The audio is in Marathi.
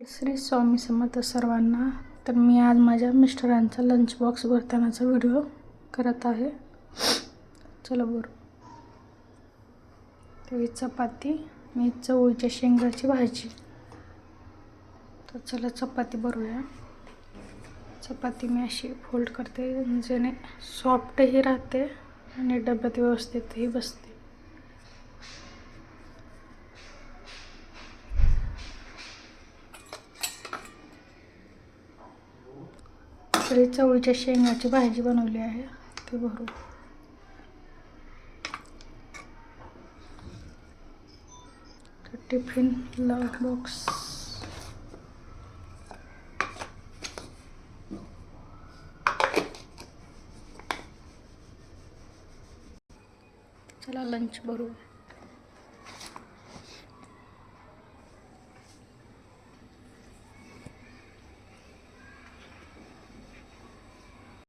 श्री स्वामी समर्थ सर्वांना. तर मी आज माझ्या मिस्टरांचा लंच बॉक्स भरतानाचा व्हिडिओ करत आहे. चला बरं. तरी चपाती आणि चवळीच्या शेंगाची भाजी. तर चला चपाती भरूया. चपाती मी अशी फोल्ड करते जेणे सॉफ्टही राहते आणि डब्यात व्यवस्थितही बसते. तरी चवळीच्या शेंगाची भाजी बनवली आहे ती भरू. तर टिफिन लंच बॉक्स. चला लंच भरू.